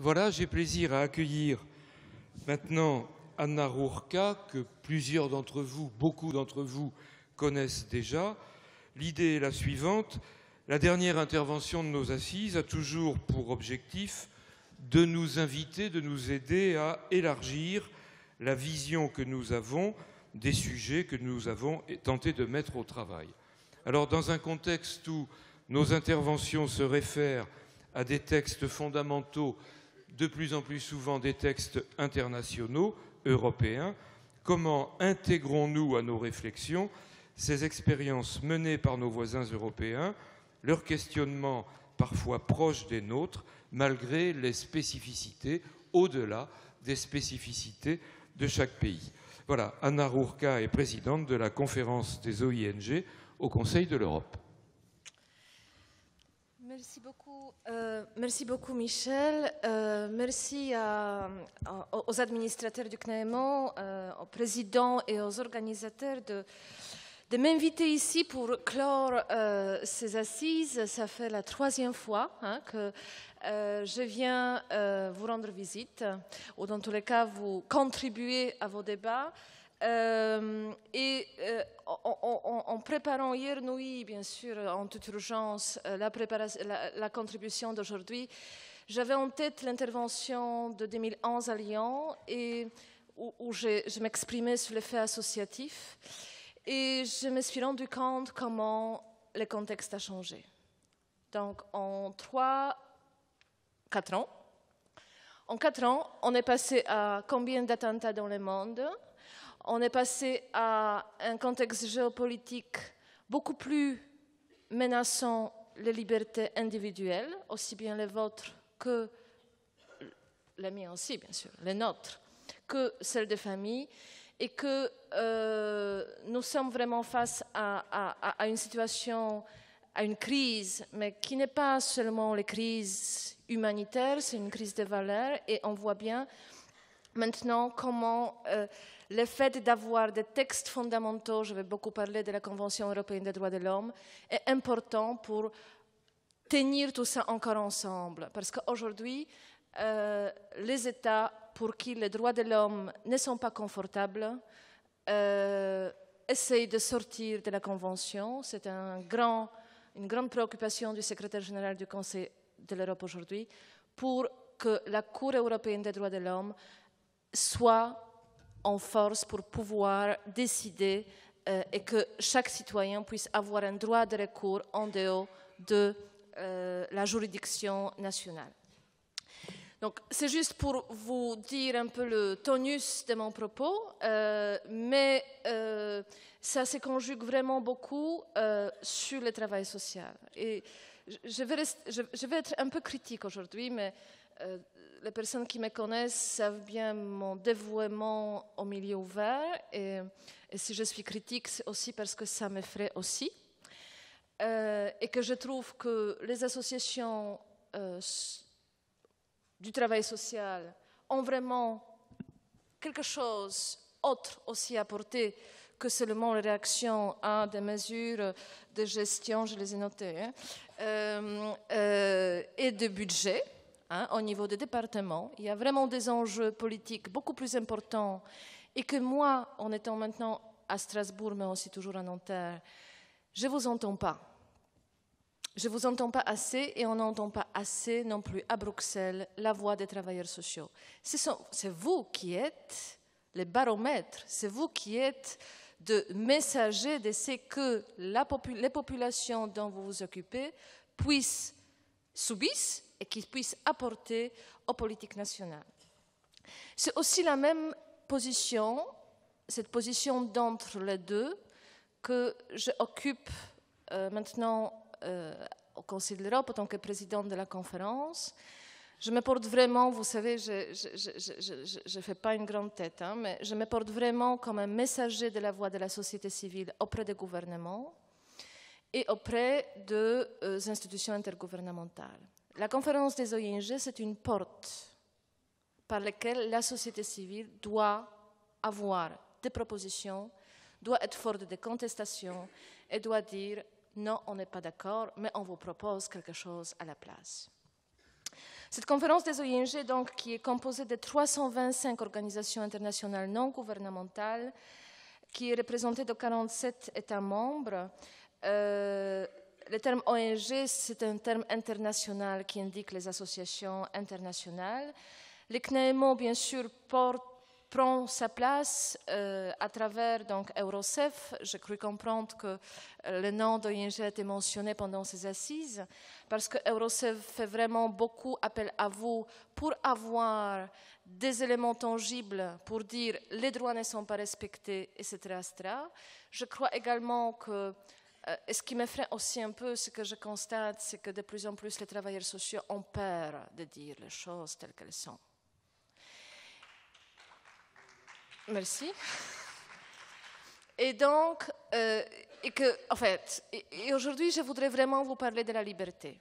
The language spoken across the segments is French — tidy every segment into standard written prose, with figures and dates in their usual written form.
Voilà, j'ai plaisir à accueillir maintenant Anna Rourka, que plusieurs d'entre vous, beaucoup d'entre vous connaissent déjà. L'idée est la suivante. La dernière intervention de nos assises a toujours pour objectif de nous inviter, de nous aider à élargir la vision que nous avons des sujets que nous avons tenté de mettre au travail. Alors, dans un contexte où nos interventions se réfèrent à des textes fondamentaux, de plus en plus souvent des textes internationaux, européens, comment intégrons-nous à nos réflexions ces expériences menées par nos voisins européens, leurs questionnements parfois proches des nôtres, malgré les spécificités, au-delà des spécificités de chaque pays. Voilà, Anna Rourka est présidente de la conférence des OING au Conseil de l'Europe. Merci beaucoup Michel. Merci aux administrateurs du CNEMO, aux présidents et aux organisateurs de m'inviter ici pour clore ces assises. Ça fait la troisième fois que je viens vous rendre visite, ou dans tous les cas vous contribuer à vos débats. En préparant hier nuit, bien sûr, en toute urgence, la contribution d'aujourd'hui, j'avais en tête l'intervention de 2011 à Lyon, et où je m'exprimais sur l'effet associatif. Et je me suis rendu compte comment le contexte a changé. Donc, en 4 ans, on est passé à combien d'attentats dans le monde? On est passé à un contexte géopolitique beaucoup plus menaçant les libertés individuelles, aussi bien les vôtres que les miennes aussi, bien sûr, les nôtres, que celles des familles, et que nous sommes vraiment face à une situation, à une crise, mais qui n'est pas seulement les crises humanitaires, c'est une crise de valeurs, et on voit bien maintenant comment le fait d'avoir des textes fondamentaux, je vais beaucoup parler de la Convention européenne des droits de l'homme, est important pour tenir tout ça encore ensemble. Parce qu'aujourd'hui, les États pour qui les droits de l'homme ne sont pas confortables essayent de sortir de la Convention. C'est une grande préoccupation du secrétaire général du Conseil de l'Europe aujourd'hui pour que la Cour européenne des droits de l'homme soit en force pour pouvoir décider et que chaque citoyen puisse avoir un droit de recours en dehors de la juridiction nationale. Donc, c'est juste pour vous dire un peu le tonus de mon propos, mais ça se conjugue vraiment beaucoup sur le travail social. Et je vais être un peu critique aujourd'hui, mais les personnes qui me connaissent savent bien mon dévouement au milieu ouvert, et si je suis critique, c'est aussi parce que ça m'effraie aussi, et que je trouve que les associations du travail social ont vraiment quelque chose d'autre aussi à apporter que seulement les réactions à des mesures de gestion, je les ai notées, et de budget. Au niveau des départements, il y a vraiment des enjeux politiques beaucoup plus importants, et que moi, en étant maintenant à Strasbourg, mais aussi toujours à Nanterre, je ne vous entends pas. Je ne vous entends pas assez, et on n'entend pas assez non plus à Bruxelles la voix des travailleurs sociaux. C'est vous qui êtes les baromètres, c'est vous qui êtes de messagers de ce que les populations dont vous vous occupez subissent et qui puissent apporter aux politiques nationales. C'est aussi la même position, cette position d'entre les deux, que j'occupe maintenant au Conseil de l'Europe en tant que présidente de la conférence. Je me porte vraiment, vous savez, je ne fais pas une grande tête, mais je me porte vraiment comme un messager de la voix de la société civile auprès des gouvernements et auprès des institutions intergouvernementales. La conférence des OING, c'est une porte par laquelle la société civile doit avoir des propositions, doit être forte de contestation et doit dire non, on n'est pas d'accord, mais on vous propose quelque chose à la place. Cette conférence des ONG, donc, qui est composée de 325 organisations internationales non gouvernementales, qui est représentée de 47 États membres. Le terme ONG, c'est un terme international qui indique les associations internationales. Le CNEMO, bien sûr, prend sa place à travers donc, Eurocef. J'ai cru comprendre que le nom d'ONG a été mentionné pendant ces assises, parce que Eurocef fait vraiment beaucoup appel à vous pour avoir des éléments tangibles pour dire les droits ne sont pas respectés, etc. etc. Je crois également que, et ce qui m'effraie aussi un peu, ce que je constate, c'est que de plus en plus les travailleurs sociaux ont peur de dire les choses telles qu'elles sont. Merci. Et donc, en fait, aujourd'hui, je voudrais vraiment vous parler de la liberté.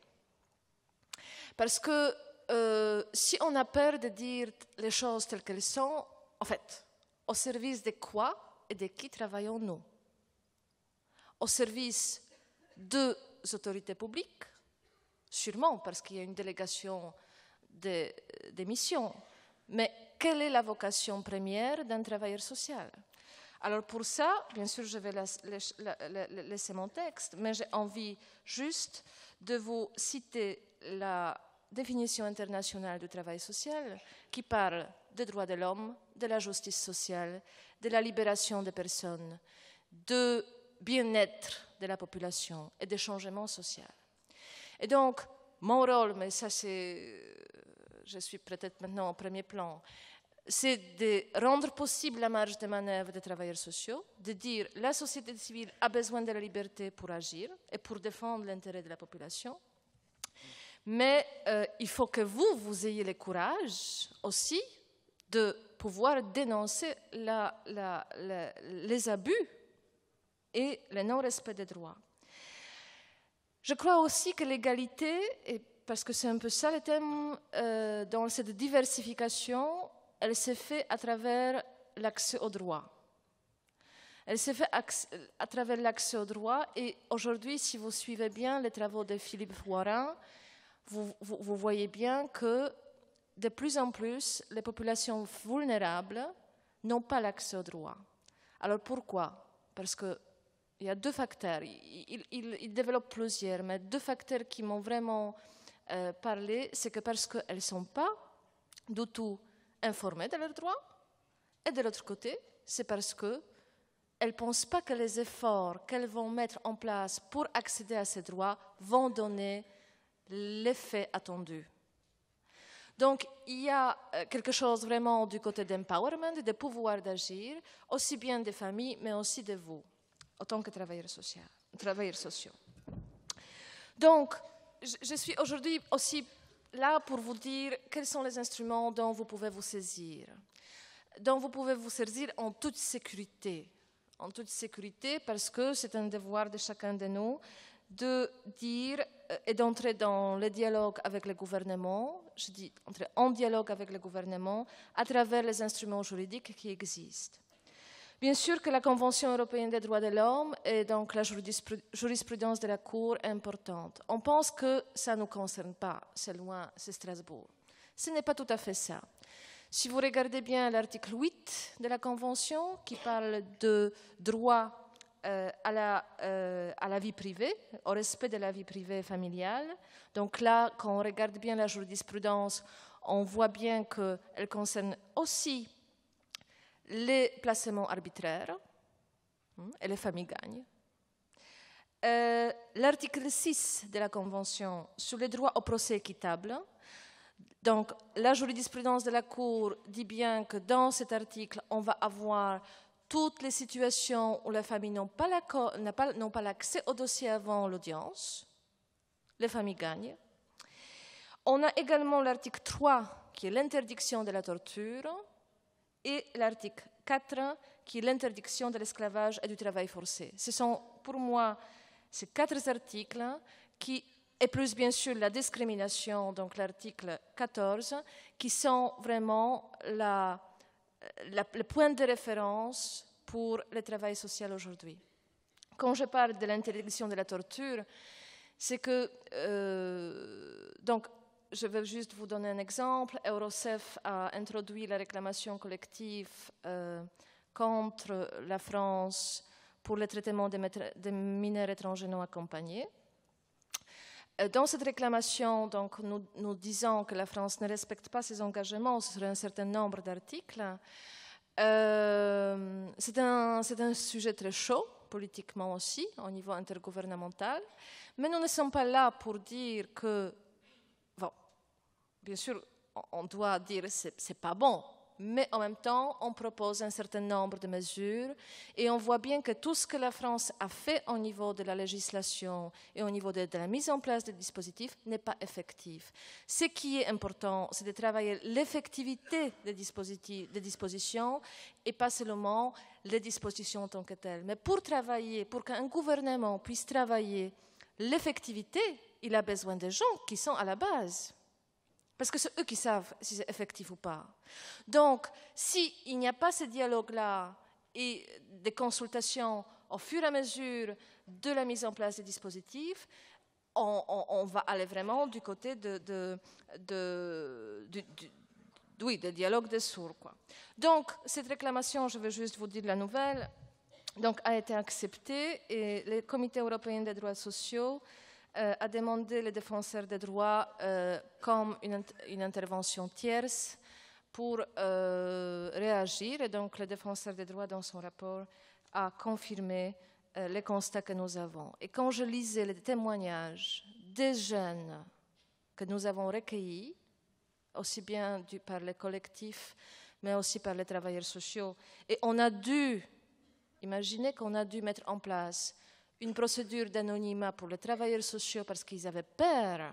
Parce que si on a peur de dire les choses telles qu'elles sont, en fait, au service de quoi et de qui travaillons-nous? Au service des autorités publiques, sûrement parce qu'il y a une délégation des missions, mais quelle est la vocation première d'un travailleur social? Alors pour ça, bien sûr, je vais laisser mon texte, mais j'ai envie juste de vous citer la définition internationale du travail social qui parle des droits de l'homme, de la justice sociale, de la libération des personnes, de bien-être de la population et des changements sociaux. Et donc, mon rôle, mais ça c'est, je suis peut-être maintenant au premier plan, c'est de rendre possible la marge de manœuvre des travailleurs sociaux, de dire que la société civile a besoin de la liberté pour agir et pour défendre l'intérêt de la population. Mais il faut que vous ayez le courage aussi de pouvoir dénoncer les abus et le non-respect des droits. Je crois aussi que l'égalité, parce que c'est un peu ça le thème, dans cette diversification, elle s'est faite à travers l'accès aux droits. Elle s'est faite à travers l'accès aux droits et aujourd'hui, si vous suivez bien les travaux de Philippe Warin, vous voyez bien que de plus en plus, les populations vulnérables n'ont pas l'accès aux droits. Alors pourquoi? Parce qu'il y a deux facteurs. Il développe plusieurs, mais deux facteurs qui m'ont vraiment parlé, c'est que parce qu'elles ne sont pas du tout informées de leurs droits, et de l'autre côté, c'est parce qu'elles ne pensent pas que les efforts qu'elles vont mettre en place pour accéder à ces droits vont donner l'effet attendu. Donc, il y a quelque chose vraiment du côté d'empowerment, de pouvoir d'agir, aussi bien des familles, mais aussi de vous, en tant que travailleurs sociaux. Donc, je suis aujourd'hui aussi là pour vous dire quels sont les instruments dont vous pouvez vous saisir, en toute sécurité. En toute sécurité, parce que c'est un devoir de chacun de nous de dire et d'entrer dans le dialogue avec le gouvernement, je dis entrer en dialogue avec le gouvernement à travers les instruments juridiques qui existent. Bien sûr que la Convention européenne des droits de l'homme et donc la jurisprudence de la Cour est importante. On pense que ça ne nous concerne pas, c'est loin, c'est Strasbourg. Ce n'est pas tout à fait ça. Si vous regardez bien l'article 8 de la Convention qui parle de droit à la vie privée, au respect de la vie privée et familiale. Donc là, quand on regarde bien la jurisprudence, on voit bien qu'elle concerne aussi les placements arbitraires, et les familles gagnent. L'article 6 de la Convention sur les droits au procès équitable. Donc la jurisprudence de la Cour dit bien que dans cet article, on va avoir toutes les situations où les familles n'ont pas l'accès au dossier avant l'audience, les familles gagnent. On a également l'article 3, qui est l'interdiction de la torture, et l'article 4, qui est l'interdiction de l'esclavage et du travail forcé. Ce sont pour moi ces 4 articles qui, et plus bien sûr la discrimination, donc l'article 14, qui sont vraiment le point de référence pour le travail social aujourd'hui. Quand je parle de l'interdiction de la torture, c'est que donc, je vais juste vous donner un exemple. Eurocef a introduit la réclamation collective contre la France pour le traitement des mineurs étrangers non accompagnés. Dans cette réclamation, donc, nous disons que la France ne respecte pas ses engagements sur un certain nombre d'articles. C'est un sujet très chaud, politiquement aussi, au niveau intergouvernemental. Mais nous ne sommes pas là pour dire que, bon, bien sûr, on doit dire que ce n'est pas bon, mais en même temps, on propose un certain nombre de mesures et on voit bien que tout ce que la France a fait au niveau de la législation et au niveau de la mise en place des dispositifs n'est pas effectif. Ce qui est important, c'est de travailler l'effectivité des dispositions et pas seulement les dispositions en tant que telles. Mais pour travailler, pour qu'un gouvernement puisse travailler l'effectivité, il a besoin des gens qui sont à la base. Parce que c'est eux qui savent si c'est effectif ou pas. Donc, s'il n'y a pas ce dialogue-là et des consultations au fur et à mesure de la mise en place des dispositifs, on va aller vraiment du côté de dialogue des sourds, quoi. Donc, cette réclamation, je vais juste vous dire la nouvelle, donc, a été acceptée et le Comité européen des droits sociaux a demandé les défenseurs des droits comme une intervention tierce pour réagir. Et donc, le défenseur des droits, dans son rapport, a confirmé les constats que nous avons. Et quand je lisais les témoignages des jeunes que nous avons recueillis, aussi bien par les collectifs, mais aussi par les travailleurs sociaux, et on a dû, imaginez qu'on a dû mettre en place une procédure d'anonymat pour les travailleurs sociaux parce qu'ils avaient peur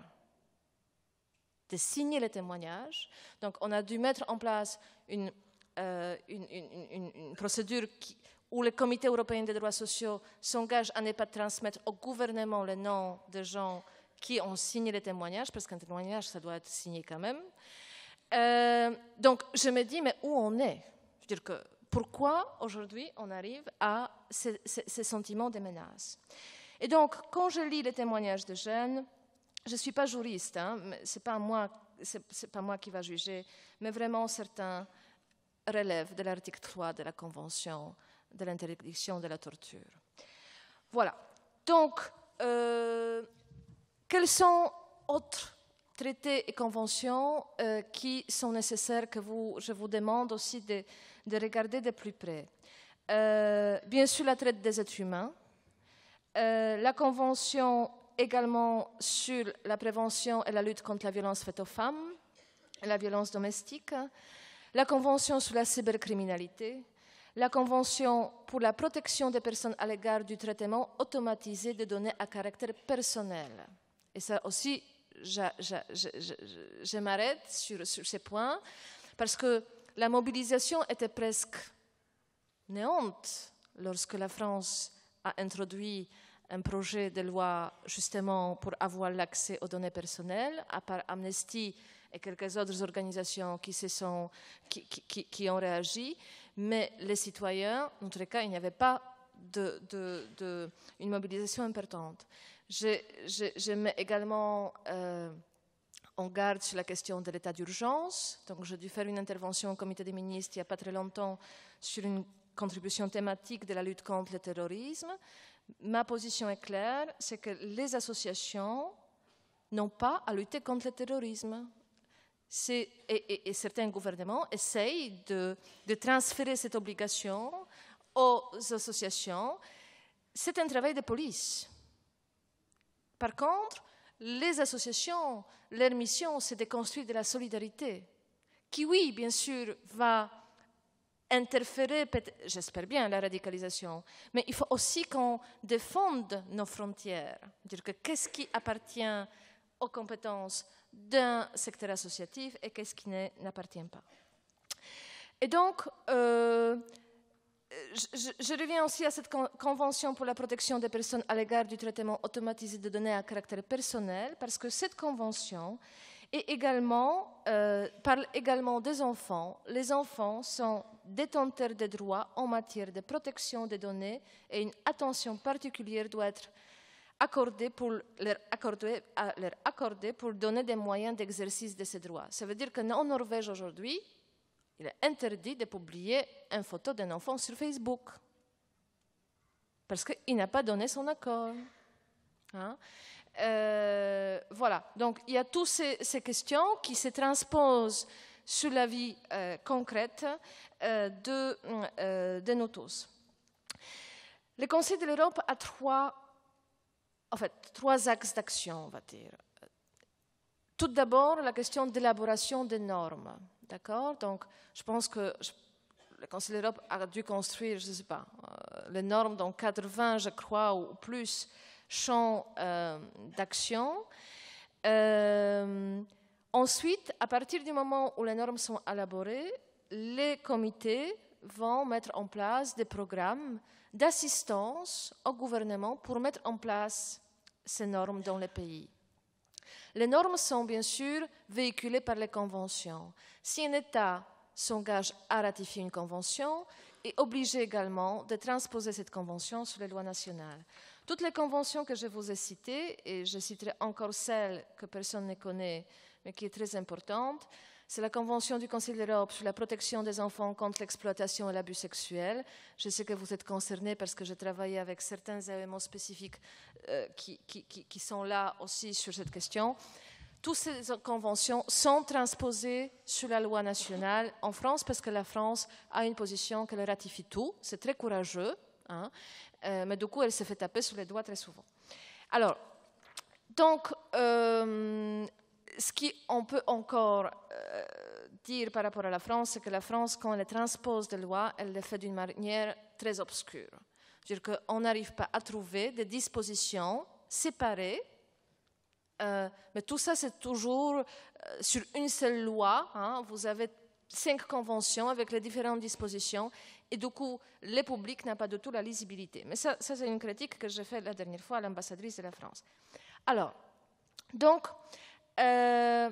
de signer les témoignages. Donc, on a dû mettre en place une procédure où le Comité européen des droits sociaux s'engage à ne pas transmettre au gouvernement le nom des gens qui ont signé les témoignages, parce qu'un témoignage, ça doit être signé quand même. Donc, je me dis, mais où on est? Je veux dire que pourquoi aujourd'hui on arrive à ces sentiments de menace? Et donc, quand je lis les témoignages de jeunes, je ne suis pas juriste, hein, ce n'est pas moi qui va juger, mais vraiment certains relèvent de l'article 3 de la Convention de l'interdiction de la torture. Voilà. Donc, quels sont autres traités et conventions qui sont nécessaires que je vous demande aussi de regarder de plus près? Bien sûr, la traite des êtres humains, la convention également sur la prévention et la lutte contre la violence faite aux femmes, et la violence domestique, la convention sur la cybercriminalité, la convention pour la protection des personnes à l'égard du traitement automatisé des données à caractère personnel. Et ça aussi, je m'arrête sur ces points parce que la mobilisation était presque néante lorsque la France a introduit un projet de loi justement pour avoir l'accès aux données personnelles, à part Amnesty et quelques autres organisations qui ont réagi, mais les citoyens, en tout cas, il n'y avait pas une mobilisation importante. Je mets également en garde sur la question de l'état d'urgence. Donc, j'ai dû faire une intervention au comité des ministres il n'y a pas très longtemps sur une contribution thématique de la lutte contre le terrorisme. Ma position est claire, c'est que les associations n'ont pas à lutter contre le terrorisme. Et certains gouvernements essayent de transférer cette obligation aux associations. C'est un travail de police. Par contre, les associations, leur mission, c'est de construire de la solidarité, qui, oui, bien sûr, va interférer, j'espère bien, la radicalisation, mais il faut aussi qu'on défende nos frontières, dire que qu'est-ce qui appartient aux compétences d'un secteur associatif et qu'est-ce qui n'appartient pas. Et donc, je reviens aussi à cette convention pour la protection des personnes à l'égard du traitement automatisé de données à caractère personnel, parce que cette convention parle également des enfants. Les enfants sont détenteurs de droits en matière de protection des données et une attention particulière doit être leur accorder pour donner des moyens d'exercice de ces droits. Ça veut dire qu'en Norvège aujourd'hui, il est interdit de publier une photo d'un enfant sur Facebook parce qu'il n'a pas donné son accord. Hein? Voilà, donc il y a toutes ces questions qui se transposent sur la vie concrète de nous tous. Le Conseil de l'Europe a trois axes d'action, on va dire. Tout d'abord, la question d'élaboration des normes. D'accord? Donc, je pense que le Conseil de l'Europe a dû construire, je ne sais pas, les normes dans 80, je crois, ou plus champs d'action. Ensuite, à partir du moment où les normes sont élaborées, les comités vont mettre en place des programmes d'assistance au gouvernement pour mettre en place ces normes dans les pays. Les normes sont bien sûr véhiculées par les conventions. Si un État s'engage à ratifier une convention, est obligé également de transposer cette convention sur les lois nationales. Toutes les conventions que je vous ai citées, et je citerai encore celle que personne ne connaît, mais qui est très importante, c'est la Convention du Conseil de l'Europe sur la protection des enfants contre l'exploitation et l'abus sexuel. Je sais que vous êtes concernés parce que j'ai travaillé avec certains éléments spécifiques qui sont là aussi sur cette question. Toutes ces conventions sont transposées sur la loi nationale en France parce que la France a une position qu'elle ratifie tout. C'est très courageux, hein, mais du coup, elle se fait taper sur les doigts très souvent. Alors, donc, ce qu'on peut encore dire par rapport à la France, c'est que la France, quand elle transpose des lois, elle le fait d'une manière très obscure. C'est-à-dire qu'on n'arrive pas à trouver des dispositions séparées, mais tout ça, c'est toujours sur une seule loi. Hein, vous avez 5 conventions avec les différentes dispositions, et du coup, le public n'a pas du tout la lisibilité. Mais ça c'est une critique que j'ai faite la dernière fois à l'ambassadrice de la France. Alors, donc, le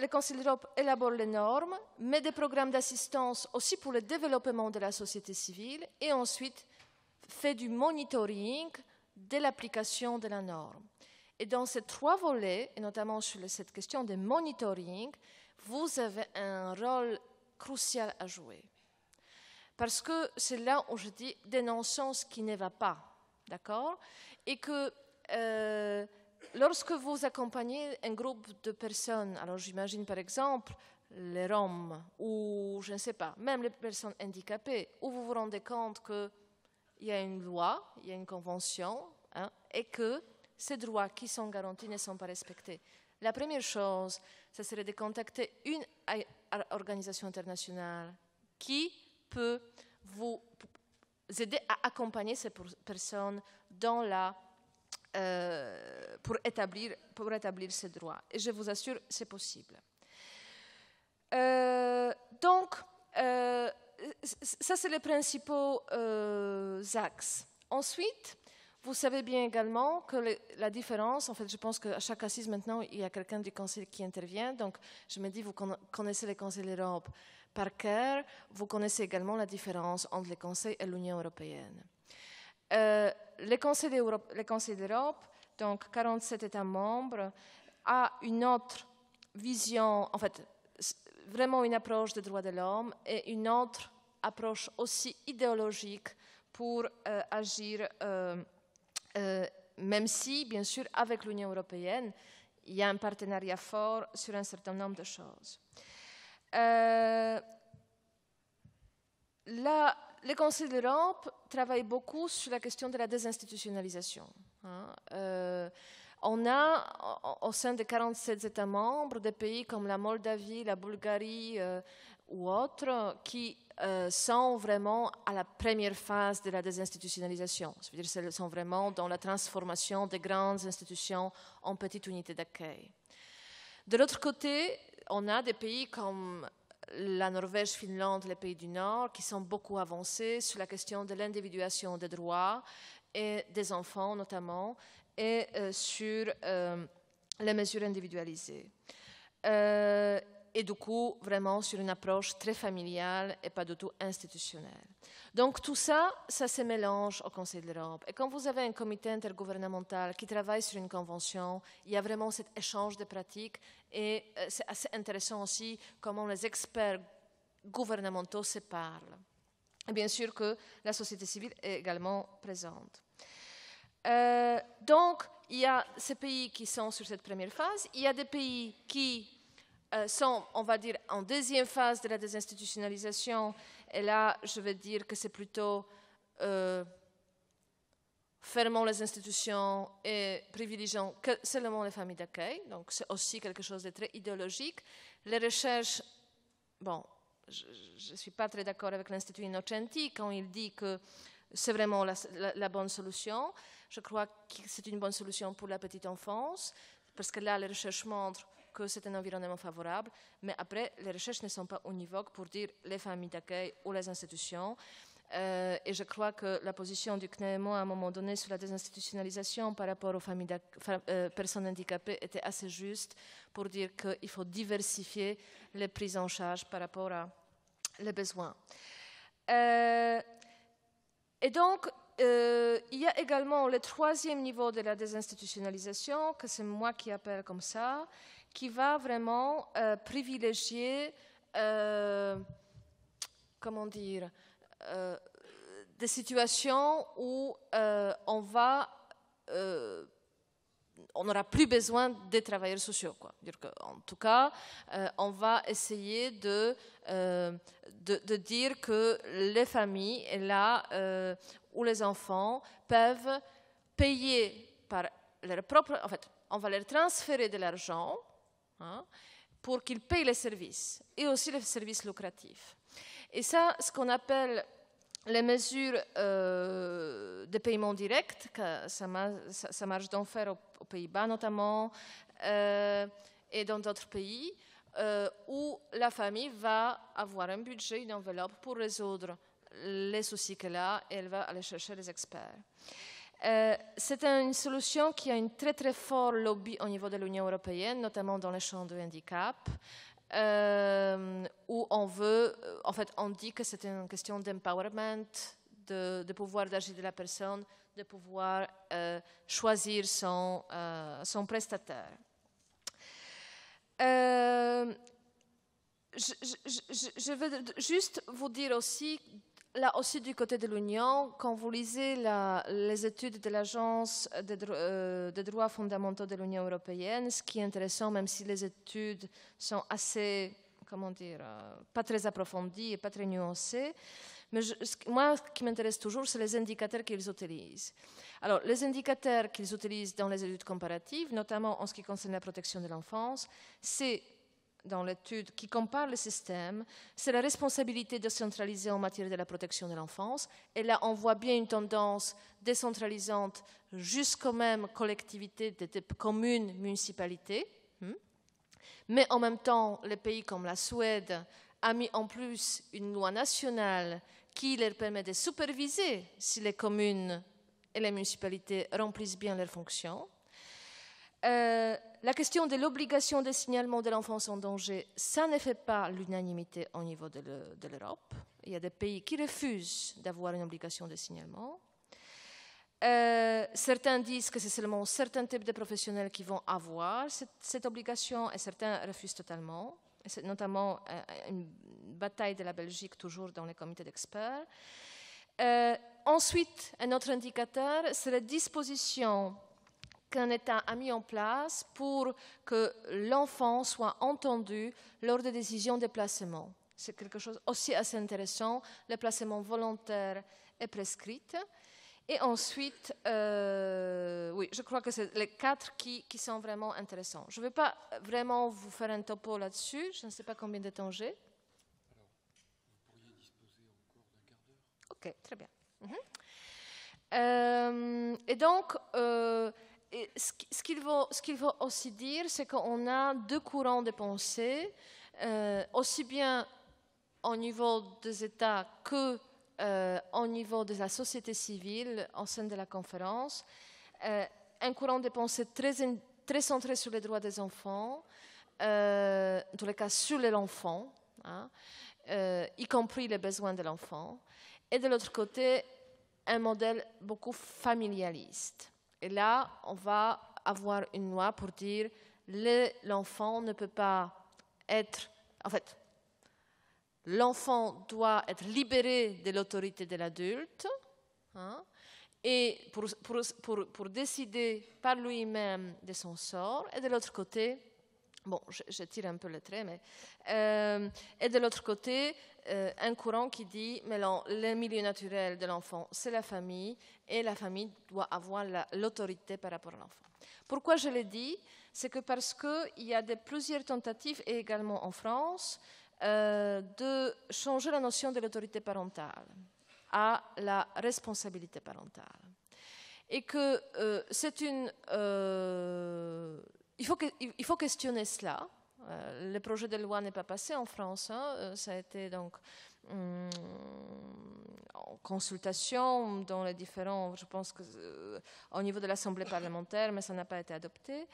Conseil de l'Europe élabore les normes, met des programmes d'assistance aussi pour le développement de la société civile et ensuite fait du monitoring de l'application de la norme. Et dans ces 3 volets, et notamment sur cette question de monitoring, vous avez un rôle crucial à jouer. Parce que c'est là où je dis dénonçons ce qui ne va pas, d'accord? Et que lorsque vous accompagnez un groupe de personnes, alors j'imagine par exemple les Roms ou je ne sais pas, même les personnes handicapées, où vous vous rendez compte qu'il y a une loi, il y a une convention, hein, et que ces droits qui sont garantis ne sont pas respectés. La première chose, ce serait de contacter une organisation internationale qui peut vous aider à accompagner ces personnes dans pour établir ces droits. Et je vous assure, c'est possible. Donc, ça, c'est les principaux axes. Ensuite, vous savez bien également que la différence, en fait, je pense qu'à chaque assise maintenant, il y a quelqu'un du Conseil qui intervient. Donc, je me dis, vous connaissez le Conseil de l'Europe par cœur, vous connaissez également la différence entre le Conseil et l'Union européenne. Le Conseil de l'Europe, donc 47 États membres, a une autre vision, en fait, vraiment une approche des droits de l'homme et une autre approche aussi idéologique pour agir, même si, bien sûr, avec l'Union européenne, il y a un partenariat fort sur un certain nombre de choses. Le Conseil de l'Europe travaille beaucoup sur la question de la désinstitutionnalisation. On a, au sein des 47 États membres, des pays comme la Moldavie, la Bulgarie ou autres, qui sont vraiment à la première phase de la désinstitutionnalisation. C'est-à-dire qu'ils sont vraiment dans la transformation des grandes institutions en petites unités d'accueil. De l'autre côté, on a des pays comme la Norvège, Finlande, les pays du Nord, qui sont beaucoup avancés sur la question de l'individuation des droits et des enfants notamment, et sur les mesures individualisées. et du coup, vraiment sur une approche très familiale et pas du tout institutionnelle. Donc tout ça, ça se mélange au Conseil de l'Europe. Et quand vous avez un comité intergouvernemental qui travaille sur une convention, il y a vraiment cet échange de pratiques et c'est assez intéressant aussi comment les experts gouvernementaux se parlent. Et bien sûr que la société civile est également présente. Donc, il y a ces pays qui sont sur cette première phase. Il y a des pays qui sont, on va dire, en deuxième phase de la désinstitutionnalisation. Et là, je vais dire que c'est plutôt fermons les institutions et privilégions seulement les familles d'accueil. Donc, c'est aussi quelque chose de très idéologique. Les recherches, bon, je ne suis pas très d'accord avec l'Institut Innocenti quand il dit que c'est vraiment la bonne solution. Je crois que c'est une bonne solution pour la petite enfance, parce que là, les recherches montrent que c'est un environnement favorable, mais après, les recherches ne sont pas univoques pour dire les familles d'accueil ou les institutions. Et je crois que la position du CNEMO à un moment donné sur la désinstitutionnalisation par rapport aux familles personnes handicapées était assez juste pour dire qu'il faut diversifier les prises en charge par rapport à les besoins. Et donc, il y a également le troisième niveau de la désinstitutionnalisation, que c'est moi qui appelle comme ça, qui va vraiment privilégier, comment dire, des situations où on n'aura plus besoin des travailleurs sociaux, quoi. En tout cas, on va essayer de dire que les familles, et là, où les enfants peuvent payer par leur propre... En fait, on va leur transférer de l'argent pour qu'ils payent les services, et aussi les services lucratifs. Et ça, ce qu'on appelle les mesures de paiement direct, ça marche d'enfer aux Pays-Bas notamment, et dans d'autres pays, où la famille va avoir un budget, une enveloppe pour résoudre les soucis qu'elle a, et elle va aller chercher les experts. C'est une solution qui a un très très fort lobby au niveau de l'Union européenne, notamment dans les champs de handicap, où on dit que c'est une question d'empowerment, de pouvoir d'agir de la personne, de pouvoir choisir son prestataire. Je veux juste vous dire aussi, là aussi du côté de l'Union, quand vous lisez les études de l'Agence des droits fondamentaux de l'Union européenne, ce qui est intéressant, même si les études sont assez, comment dire, pas très approfondies et pas très nuancées, mais moi, ce qui m'intéresse toujours, c'est les indicateurs qu'ils utilisent. Alors, les indicateurs qu'ils utilisent dans les études comparatives, notamment en ce qui concerne la protection de l'enfance, c'est dans l'étude qui compare le système, c'est la responsabilité décentralisée en matière de la protection de l'enfance. Et là, on voit bien une tendance décentralisante jusqu'aux mêmes collectivités de type commune, municipalité. Mais en même temps, les pays comme la Suède ont mis en plus une loi nationale qui leur permet de superviser si les communes et les municipalités remplissent bien leurs fonctions. La question de l'obligation de signalement de l'enfance en danger, ça ne fait pas l'unanimité au niveau de l'Europe. Il y a des pays qui refusent d'avoir une obligation de signalement. Certains disent que c'est seulement certains types de professionnels qui vont avoir cette obligation et certains refusent totalement. Et c'est notamment une bataille de la Belgique toujours dans les comités d'experts. Ensuite, un autre indicateur, c'est la disposition qu'un État a mis en place pour que l'enfant soit entendu lors des décisions de placement. C'est quelque chose aussi assez intéressant. Le placement volontaire est prescrit. Et ensuite, oui, je crois que c'est les 4 qui sont vraiment intéressants. Je ne vais pas vraiment vous faire un topo là-dessus. Je ne sais pas combien de temps j'ai. Alors, vous pourriez disposer encore d'un quart d'heure. OK, très bien. Et donc, ce qu'il faut aussi dire, c'est qu'on a 2 courants de pensée, aussi bien au niveau des États que au niveau de la société civile au sein de la conférence. Un courant de pensée très centré sur les droits des enfants, en tous les cas sur l'enfant, hein, y compris les besoins de l'enfant, et de l'autre côté, un modèle beaucoup familialiste. Et là, on va avoir une loi pour dire l'enfant ne peut pas être... En fait, l'enfant doit être libéré de l'autorité de l'adulte, hein, et pour décider par lui-même de son sort. Et de l'autre côté, bon, je tire un peu le trait, mais... et de l'autre côté, un courant qui dit mais le milieu naturel de l'enfant, c'est la famille, et la famille doit avoir l'autorité par rapport à l'enfant. Pourquoi je l'ai dit? C'est que parce qu'il y a plusieurs tentatives, et également en France, de changer la notion de l'autorité parentale à la responsabilité parentale. Et que c'est une... il faut questionner cela. Le projet de loi n'est pas passé en France, hein. Ça a été donc en consultation dans les différents, je pense que au niveau de l'Assemblée parlementaire, mais ça n'a pas été adopté.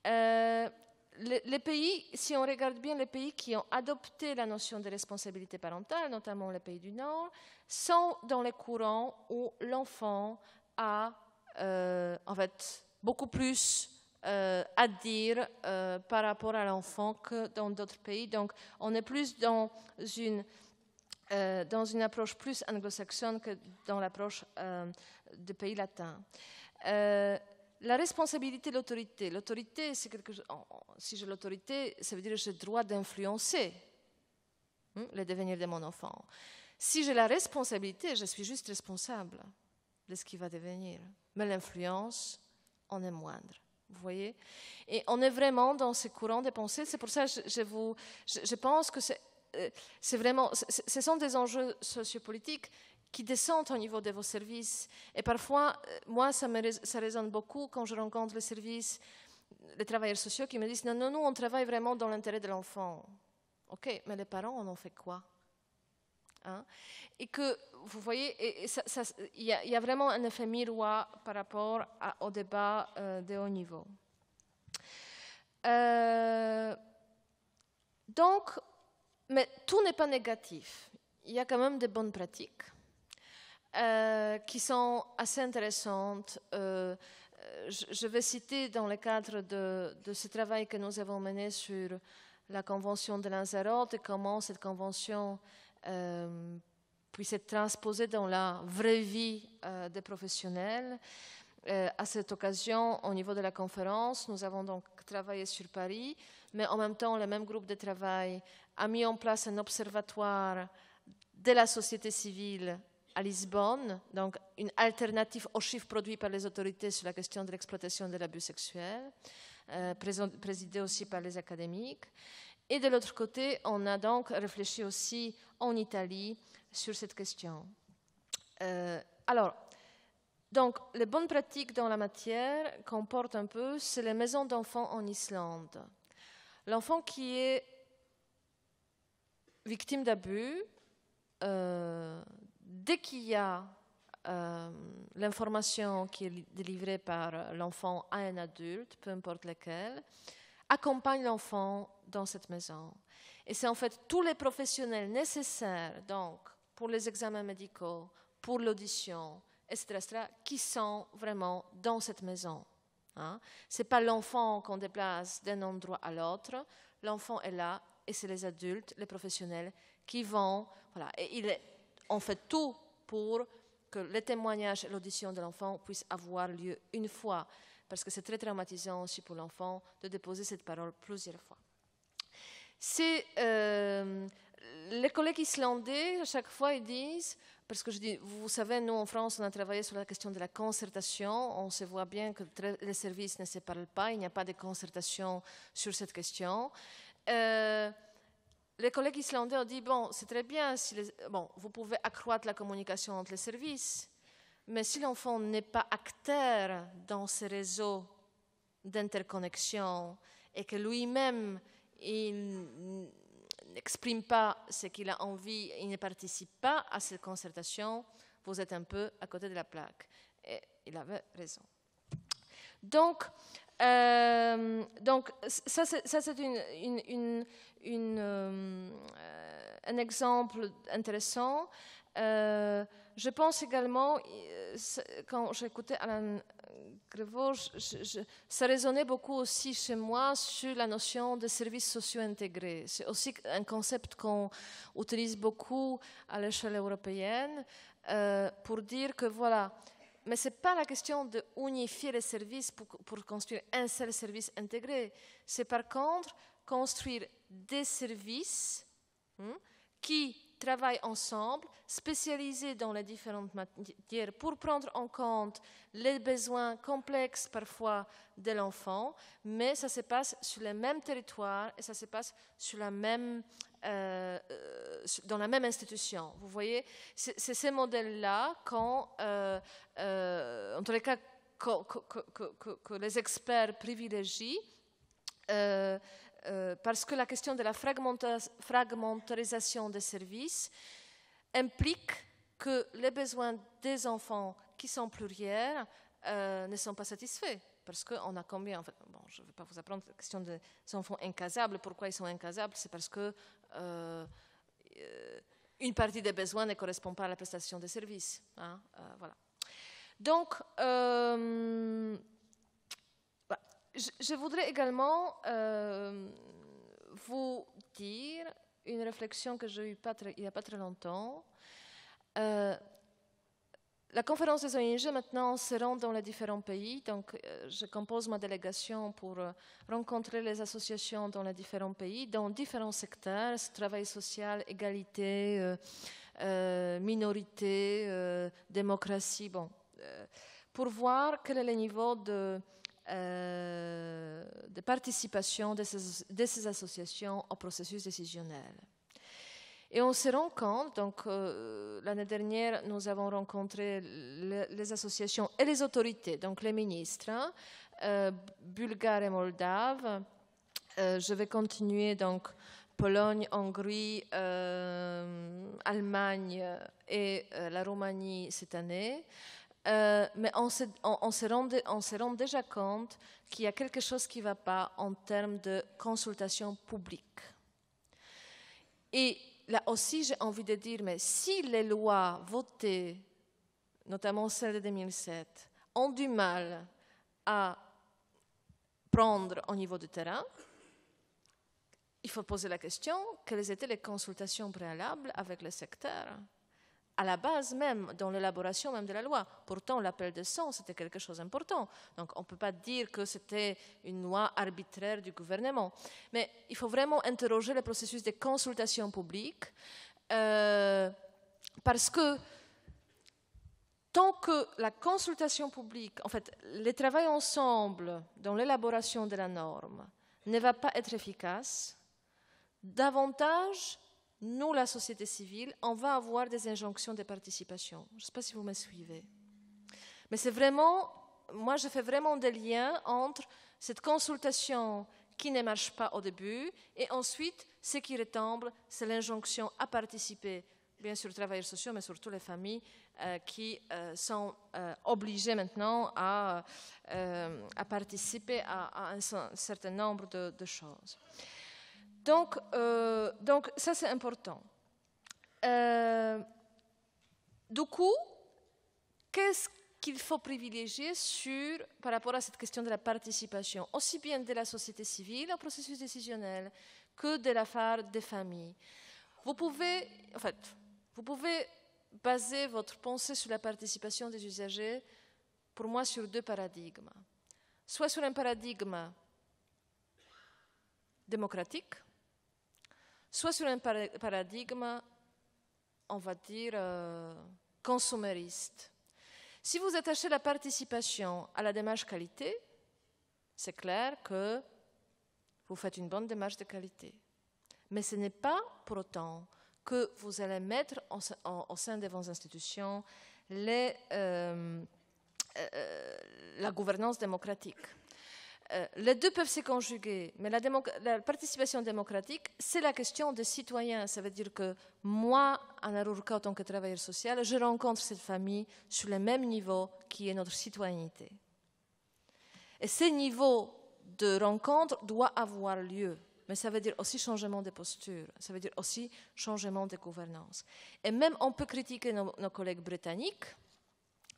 Les pays, si on regarde bien les pays qui ont adopté la notion de responsabilité parentale, notamment les pays du Nord, sont dans les courants où l'enfant a en fait beaucoup plus à dire par rapport à l'enfant que dans d'autres pays. Donc, on est plus dans une approche plus anglo-saxonne que dans l'approche des pays latins. La responsabilité de l'autorité. L'autorité, c'est quelque chose... Si j'ai l'autorité, ça veut dire que j'ai le droit d'influencer le devenir de mon enfant. Si j'ai la responsabilité, je suis juste responsable de ce qui va devenir. Mais l'influence, on est moindre. Vous voyez? Et on est vraiment dans ce courant de pensée. C'est pour ça que je pense que c'est vraiment... Ce sont des enjeux sociopolitiques qui descendent au niveau de vos services. Et parfois, moi, ça résonne beaucoup quand je rencontre les services, les travailleurs sociaux qui me disent « Non, non, nous, on travaille vraiment dans l'intérêt de l'enfant. » OK, mais les parents, on en fait quoi? Hein? Et que, vous voyez, il y a vraiment un effet miroir par rapport au débat de haut niveau. Donc, mais tout n'est pas négatif. Il y a quand même des bonnes pratiques qui sont assez intéressantes. Je vais citer dans le cadre de ce travail que nous avons mené sur la Convention de Lanzarote et comment cette convention puisse être transposée dans la vraie vie des professionnels. À cette occasion, au niveau de la conférence, nous avons donc travaillé sur Paris, mais en même temps, le même groupe de travail a mis en place un observatoire de la société civile à Lisbonne, donc une alternative aux chiffres produits par les autorités sur la question de l'exploitation de l'abus sexuel, présidée aussi par les académiques. Et de l'autre côté, on a donc réfléchi aussi en Italie sur cette question. Alors, donc, les bonnes pratiques dans la matière comportent un peu, c'est les maisons d'enfants en Islande. L'enfant qui est victime d'abus, dès qu'il y a l'information qui est délivrée par l'enfant à un adulte, peu importe lequel, accompagne l'enfant dans cette maison. Et c'est en fait tous les professionnels nécessaires donc, pour les examens médicaux, pour l'audition, etc., qui sont vraiment dans cette maison. Hein? Ce n'est pas l'enfant qu'on déplace d'un endroit à l'autre, l'enfant est là et c'est les adultes, les professionnels qui vont... Voilà, et on fait tout pour que le témoignage et l'audition de l'enfant puissent avoir lieu une fois, parce que c'est très traumatisant aussi pour l'enfant de déposer cette parole plusieurs fois. Les collègues islandais, à chaque fois, ils disent, parce que je dis, vous savez, nous en France, on a travaillé sur la question de la concertation, on se voit bien que les services ne se parlent pas, il n'y a pas de concertation sur cette question. Les collègues islandais ont dit, bon, c'est très bien, vous pouvez accroître la communication entre les services, mais si l'enfant n'est pas acteur dans ces réseaux d'interconnexion et que lui-même, il n'exprime pas ce qu'il a envie, il ne participe pas à cette concertation, vous êtes un peu à côté de la plaque. Et il avait raison. Donc, Donc, ça c'est un exemple intéressant. Je pense également, quand j'écoutais Alain Grevaux, ça résonnait beaucoup aussi chez moi sur la notion de services sociaux intégrés. C'est aussi un concept qu'on utilise beaucoup à l'échelle européenne pour dire que voilà, mais ce n'est pas la question de unifier les services pour construire un seul service intégré. C'est par contre construire des services qui travaillent ensemble, spécialisés dans les différentes matières pour prendre en compte les besoins complexes parfois de l'enfant, mais ça se passe sur le même territoire et ça se passe sur la même, dans la même institution. Vous voyez, c'est ces modèles-là quand, en tous les cas, que les experts privilégient, parce que la question de la fragmentarisation des services implique que les besoins des enfants qui sont pluriels ne sont pas satisfaits. Parce qu'on a combien, en fait, bon, je ne vais pas vous apprendre la question des enfants incasables. Pourquoi ils sont incasables? C'est parce que une partie des besoins ne correspond pas à la prestation des services. Hein, voilà. Donc, je voudrais également vous dire une réflexion que j'ai eue il n'y a pas très longtemps. La conférence des ONG maintenant se rend dans les différents pays, donc je compose ma délégation pour rencontrer les associations dans les différents pays, dans différents secteurs, travail social, égalité, minorité, démocratie, bon, pour voir quel est le niveau de participation de ces associations au processus décisionnel. Et on se rend compte, donc l'année dernière, nous avons rencontré les associations et les autorités, donc les ministres, bulgares et moldaves. Je vais continuer, donc Pologne, Hongrie, Allemagne et la Roumanie cette année. Mais on se rend déjà compte qu'il y a quelque chose qui ne va pas en termes de consultation publique. Et là aussi, j'ai envie de dire, mais si les lois votées, notamment celle de 2007, ont du mal à prendre au niveau du terrain, il faut poser la question, quelles étaient les consultations préalables avec le secteur ? À la base même, dans l'élaboration même de la loi. Pourtant, l'appel de sang, c'était quelque chose d'important. Donc, on ne peut pas dire que c'était une loi arbitraire du gouvernement. Mais il faut vraiment interroger le processus de consultation publique parce que tant que la consultation publique, en fait, le travail ensemble dans l'élaboration de la norme ne va pas être efficace, davantage nous, la société civile, on va avoir des injonctions de participation. Je ne sais pas si vous me suivez. Mais c'est vraiment, moi je fais vraiment des liens entre cette consultation qui ne marche pas au début et ensuite ce qui retombe, c'est l'injonction à participer, bien sûr les travailleurs sociaux, mais surtout les familles qui sont obligées maintenant à participer à un certain nombre de choses. Donc ça, c'est important. Du coup, qu'est-ce qu'il faut privilégier par rapport à cette question de la participation, aussi bien de la société civile au processus décisionnel que de la part des familles? Vous pouvez baser votre pensée sur la participation des usagers, pour moi, sur deux paradigmes. Soit sur un paradigme démocratique, soit sur un paradigme, on va dire, consumériste. Si vous attachez la participation à la démarche qualité, c'est clair que vous faites une bonne démarche de qualité. Mais ce n'est pas pour autant que vous allez mettre au sein de vos institutions la gouvernance démocratique. Les deux peuvent se conjuguer, mais la participation démocratique, c'est la question des citoyens. Ça veut dire que moi, Anna Rourka, en tant que travailleur social, je rencontre cette famille sur le même niveau qui est notre citoyenneté. Et ces niveaux de rencontre doivent avoir lieu. Mais ça veut dire aussi changement de posture, ça veut dire aussi changement de gouvernance. Et même on peut critiquer nos collègues britanniques,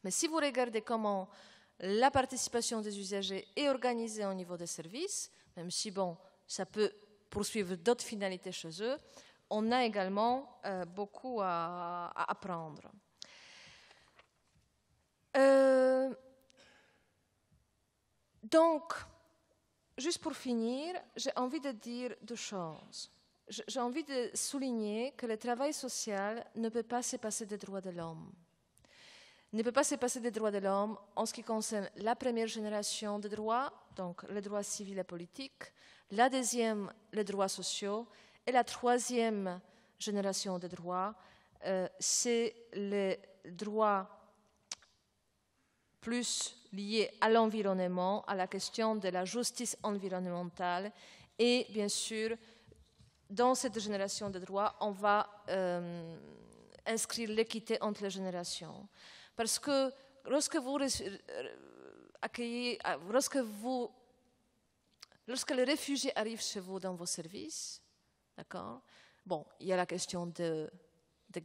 mais si vous regardez comment la participation des usagers est organisée au niveau des services, même si bon, ça peut poursuivre d'autres finalités chez eux, on a également beaucoup à apprendre. Donc, juste pour finir, j'ai envie de dire deux choses. J'ai envie de souligner que le travail social ne peut pas se passer des droits de l'homme. Ne peut pas se passer des droits de l'homme en ce qui concerne la première génération de droits, donc les droits civils et politiques, la deuxième, les droits sociaux, et la troisième génération de droits, c'est les droits plus liés à l'environnement, à la question de la justice environnementale. Et bien sûr, dans cette génération de droits, on va inscrire l'équité entre les générations. Parce que lorsque les réfugiés arrivent chez vous dans vos services, d'accord, bon, il y a la question de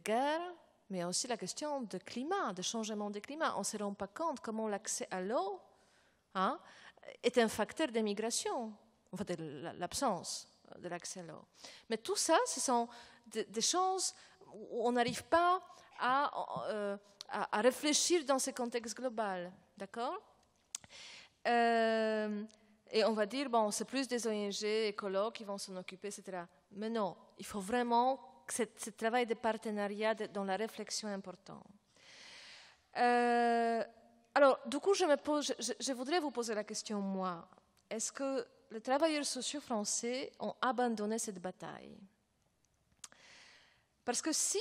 guerre, mais il y a aussi la question de climat, de changement de climat. On ne se rend pas compte comment l'accès à l'eau est un facteur d'émigration, enfin de l'absence de l'accès à l'eau. Mais tout ça, ce sont des choses où on n'arrive pas à réfléchir dans ce contexte global, d'accord? Et on va dire, bon, c'est plus des ONG, écologues qui vont s'en occuper, etc. Mais non, il faut vraiment que ce travail de partenariat dans la réflexion est important. Alors, du coup, je voudrais vous poser la question, moi. Est-ce que les travailleurs sociaux français ont abandonné cette bataille? Parce que si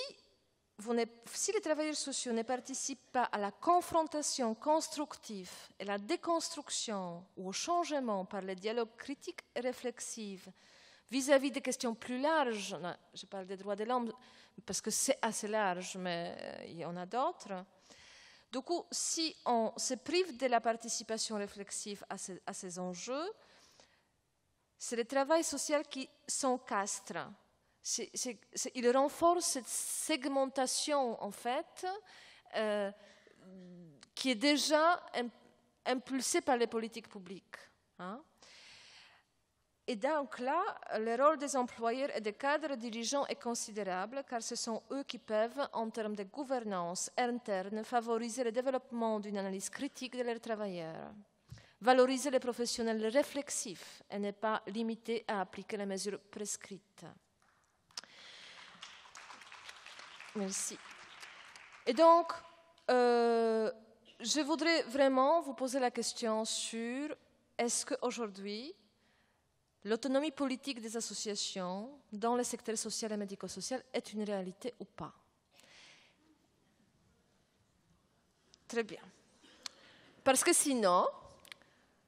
les travailleurs sociaux ne participent pas à la confrontation constructive et la déconstruction ou au changement par le dialogue critique et réflexif vis-à-vis des questions plus larges, je parle des droits de l'homme parce que c'est assez large, mais il y en a d'autres. Du coup, si on se prive de la participation réflexive à ces enjeux, c'est le travail social qui s'encastre. Il renforce cette segmentation, en fait, qui est déjà impulsée par les politiques publiques. Et donc là, le rôle des employeurs et des cadres dirigeants est considérable, car ce sont eux qui peuvent, en termes de gouvernance interne, favoriser le développement d'une analyse critique de leurs travailleurs, valoriser les professionnels réflexifs et ne pas limiter à appliquer les mesures prescrites. Merci. Et donc, je voudrais vraiment vous poser la question sur est-ce qu'aujourd'hui, l'autonomie politique des associations dans le secteur social et médico-social est une réalité ou pas? Très bien. Parce que sinon,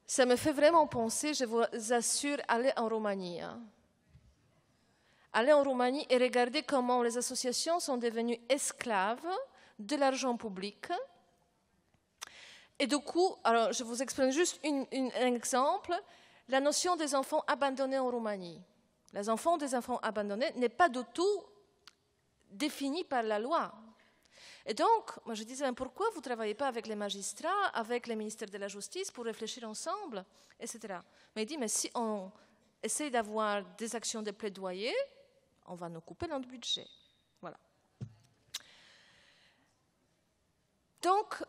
ça me fait vraiment penser, je vous assure, aller en Roumanie. Allez en Roumanie et regardez comment les associations sont devenues esclaves de l'argent public. Et du coup, alors je vous explique juste un exemple, la notion des enfants abandonnés en Roumanie. Les enfants des enfants abandonnés n'est pas du tout définie par la loi. Et donc, moi je disais, pourquoi vous ne travaillez pas avec les magistrats, avec les ministères de la Justice pour réfléchir ensemble, etc. Mais il dit, mais si on essaie d'avoir des actions de plaidoyer, on va nous couper notre budget. Voilà. Donc,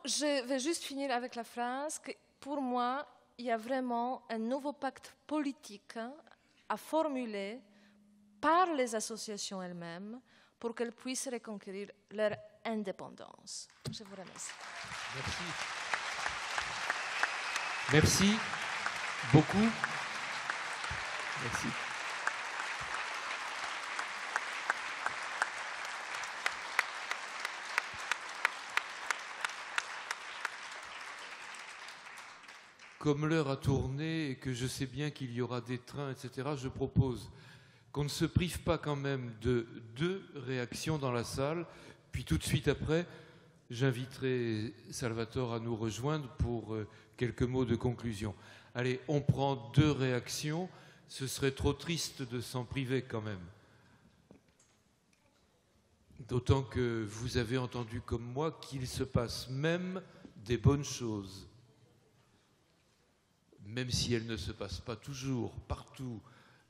je vais juste finir avec la phrase que pour moi, il y a vraiment un nouveau pacte politique à formuler par les associations elles-mêmes pour qu'elles puissent reconquérir leur indépendance. Je vous remercie. Merci. Merci beaucoup. Merci. Comme l'heure a tourné et que je sais bien qu'il y aura des trains, etc., je propose qu'on ne se prive pas quand même de 2 réactions dans la salle, puis tout de suite après, j'inviterai Salvatore à nous rejoindre pour quelques mots de conclusion. Allez, on prend 2 réactions. Ce serait trop triste de s'en priver quand même. D'autant que vous avez entendu comme moi qu'il se passe même des bonnes choses. Même si elles ne se passent pas toujours, partout,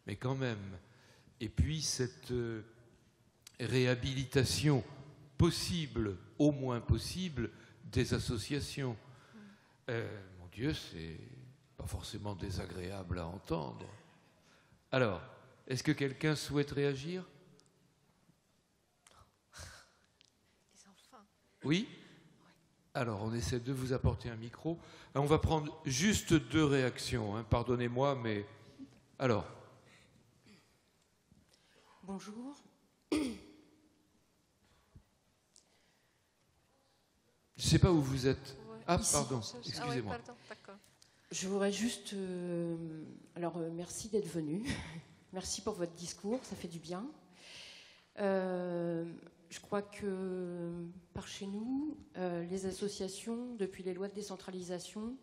mais quand même. Et puis cette réhabilitation possible, au moins possible, des associations. Mon Dieu, c'est pas forcément désagréable à entendre. Alors, est-ce que quelqu'un souhaite réagir? Oui? Alors, on essaie de vous apporter un micro. On va prendre juste 2 réactions, hein. Pardonnez-moi, mais... Alors. Bonjour. Je ne sais pas où vous êtes. Ah, Ici. pardon, excusez-moi. Ah oui, d'accord. Je voudrais juste... merci d'être venu. Merci pour votre discours, ça fait du bien. Je crois que par chez nous, les associations, depuis les lois de décentralisation,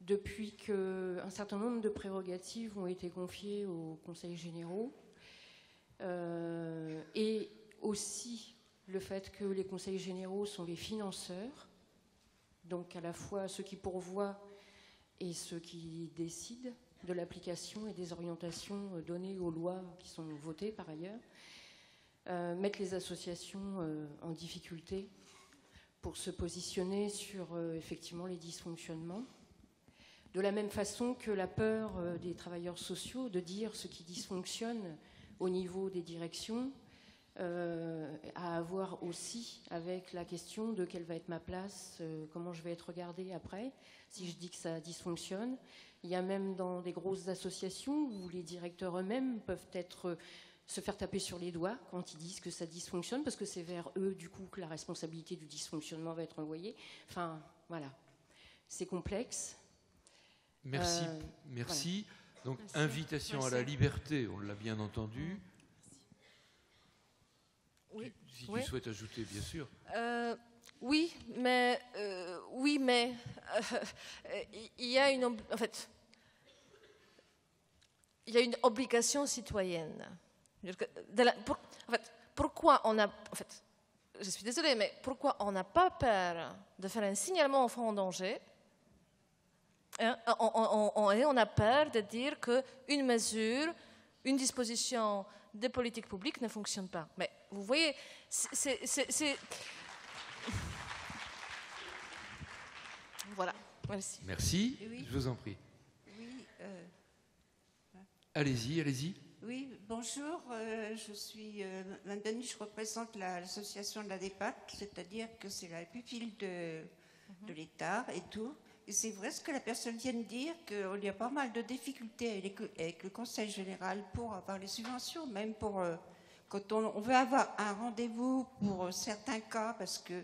depuis qu'un certain nombre de prérogatives ont été confiées aux conseils généraux, et aussi le fait que les conseils généraux sont les financeurs, donc à la fois ceux qui pourvoient et ceux qui décident de l'application et des orientations données aux lois qui sont votées par ailleurs, mettre les associations en difficulté pour se positionner sur effectivement les dysfonctionnements. De la même façon que la peur des travailleurs sociaux de dire ce qui dysfonctionne au niveau des directions, à avoir aussi avec la question de quelle va être ma place, comment je vais être regardée après, si je dis que ça dysfonctionne. Il y a même dans des grosses associations où les directeurs eux-mêmes peuvent se faire taper sur les doigts quand ils disent que ça dysfonctionne, parce que c'est vers eux, du coup, que la responsabilité du dysfonctionnement va être envoyée. Enfin, voilà. C'est complexe. Merci. Merci. Voilà. Donc, merci. Invitation à la liberté, on l'a bien entendu. Oui. Si tu souhaites ajouter, bien sûr. Oui, mais il y a une obligation citoyenne. Pourquoi on a... je suis désolée, mais pourquoi on n'a pas peur de faire un signalement enfant en danger, hein, on a peur de dire qu'une mesure, une disposition de politique publique ne fonctionne pas. Mais vous voyez, c'est... Voilà, merci. Merci, oui. Je vous en prie. Oui. Allez-y, allez-y. Oui, bonjour, je suis Mme Denis, je représente l'association de la DEPAC, c'est-à-dire que c'est la pupille de l'État et tout. Et c'est vrai ce que la personne vient de dire, qu'il y a pas mal de difficultés avec le Conseil général pour avoir les subventions, même pour quand on veut avoir un rendez-vous pour certains cas, parce que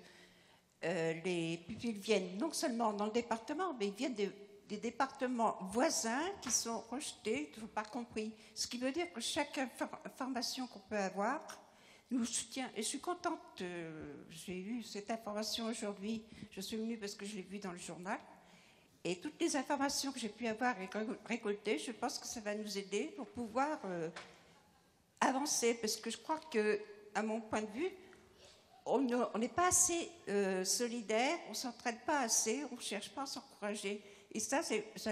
les pupilles viennent non seulement dans le département, mais ils viennent des départements voisins qui sont rejetés, toujours pas compris. Ce qui veut dire que chaque information qu'on peut avoir nous soutient. Et je suis contente, j'ai eu cette information aujourd'hui, je suis venue parce que je l'ai vue dans le journal. Et toutes les informations que j'ai pu avoir et récoltées, je pense que ça va nous aider pour pouvoir avancer. Parce que je crois que, à mon point de vue, on n'est pas assez solidaire, on ne s'entraide pas assez, on ne cherche pas à s'encourager. Et ça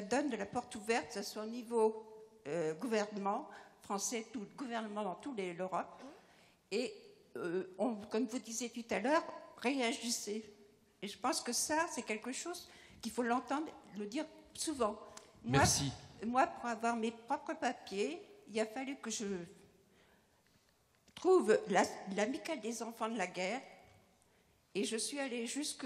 donne de la porte ouverte, que ce soit au niveau gouvernement français, tout le gouvernement dans toute l'Europe. Et comme vous disiez tout à l'heure, réagissez. Et je pense que ça, c'est quelque chose qu'il faut l'entendre, le dire souvent. Merci. Moi, pour avoir mes propres papiers, il a fallu que je trouve l'amicale des enfants de la guerre, et je suis allée jusque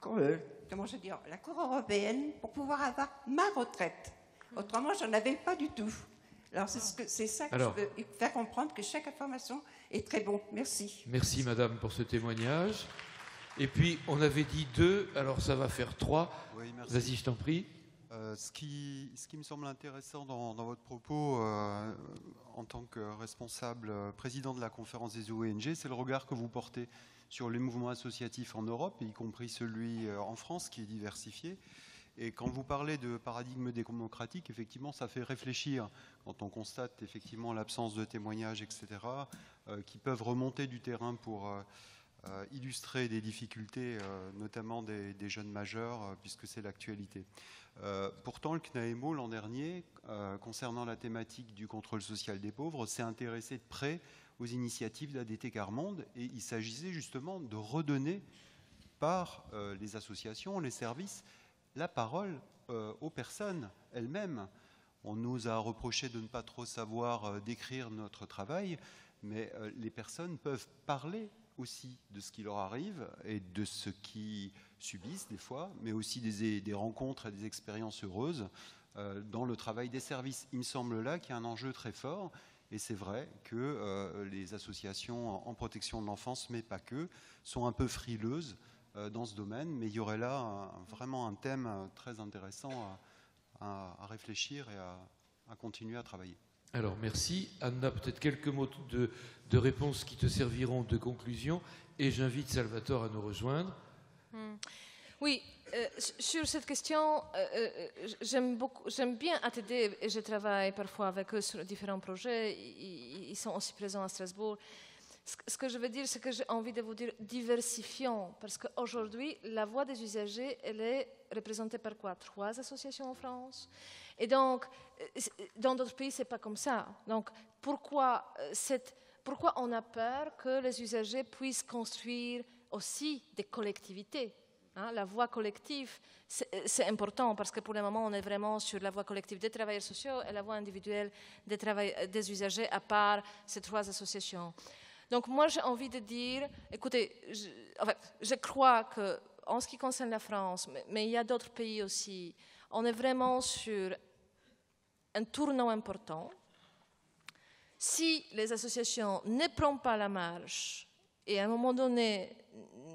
la Cour européenne pour pouvoir avoir ma retraite. Autrement, je n'en avais pas du tout. Alors, c'est ça que je veux faire comprendre, que chaque information est très bonne. Merci. Merci, madame, pour ce témoignage. Et puis, on avait dit 2, alors ça va faire 3. Oui, merci. Vas-y, je t'en prie. Ce qui me semble intéressant dans votre propos, en tant responsable, président de la conférence des ONG, c'est le regard que vous portez sur les mouvements associatifs en Europe, y compris celui en France qui est diversifié. Et quand vous parlez de paradigme démocratique, effectivement, ça fait réfléchir quand on constate effectivement l'absence de témoignages, etc., qui peuvent remonter du terrain pour illustrer des difficultés, notamment des jeunes majeurs, puisque c'est l'actualité. Pourtant, le CNAEMO, l'an dernier, concernant la thématique du contrôle social des pauvres, s'est intéressé de près aux initiatives d'ADT Quart Monde, et il s'agissait justement de redonner par les associations, les services, la parole aux personnes elles-mêmes. On nous a reproché de ne pas trop savoir décrire notre travail, mais les personnes peuvent parler aussi de ce qui leur arrive et de ce qu'ils subissent des fois, mais aussi des rencontres et des expériences heureuses dans le travail des services. Il me semble là qu'il y a un enjeu très fort, et c'est vrai que les associations en protection de l'enfance, mais pas que, sont un peu frileuses dans ce domaine, mais il y aurait là vraiment un thème très intéressant à réfléchir et à continuer à travailler. Alors merci. Anna, peut-être quelques mots de réponse qui te serviront de conclusion, et j'invite Salvatore à nous rejoindre. Oui, sur cette question, j'aime bien ATD et je travaille parfois avec eux sur différents projets. Ils sont aussi présents à Strasbourg. Ce que je veux dire, c'est que j'ai envie de vous dire diversifions, parce qu'aujourd'hui, la voix des usagers, elle est représentée par quoi? 3 associations en France. Et donc, dans d'autres pays, ce n'est pas comme ça. Donc, pourquoi on a peur que les usagers puissent construire aussi des collectivités? La voix collective, c'est important, parce que pour le moment, on est vraiment sur la voix collective des travailleurs sociaux et la voix individuelle des usagers, à part ces 3 associations. Donc moi, j'ai envie de dire, écoutez, je crois qu'en ce qui concerne la France, mais il y a d'autres pays aussi, on est vraiment sur un tournant important. Si les associations ne prennent pas la marche et à un moment donné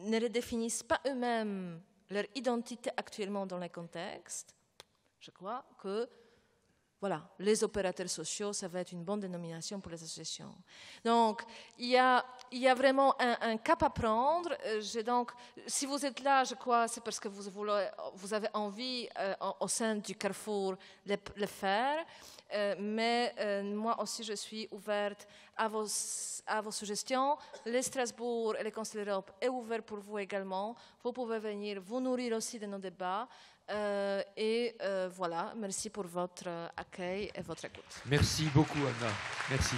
ne redéfinissent pas eux-mêmes leur identité actuellement dans les contextes, je crois que voilà, les opérateurs sociaux, ça va être une bonne dénomination pour les associations. Donc, il y a vraiment un cap à prendre. Donc, si vous êtes là, je crois, c'est parce que vous avez envie, au sein du Carrefour, de le faire. Mais moi aussi, je suis ouverte à vos suggestions. Le Strasbourg et le Conseil d'Europe est ouvert pour vous également. Vous pouvez venir vous nourrir aussi de nos débats. Voilà, merci pour votre accueil et votre écoute. Merci beaucoup, Anna. Merci.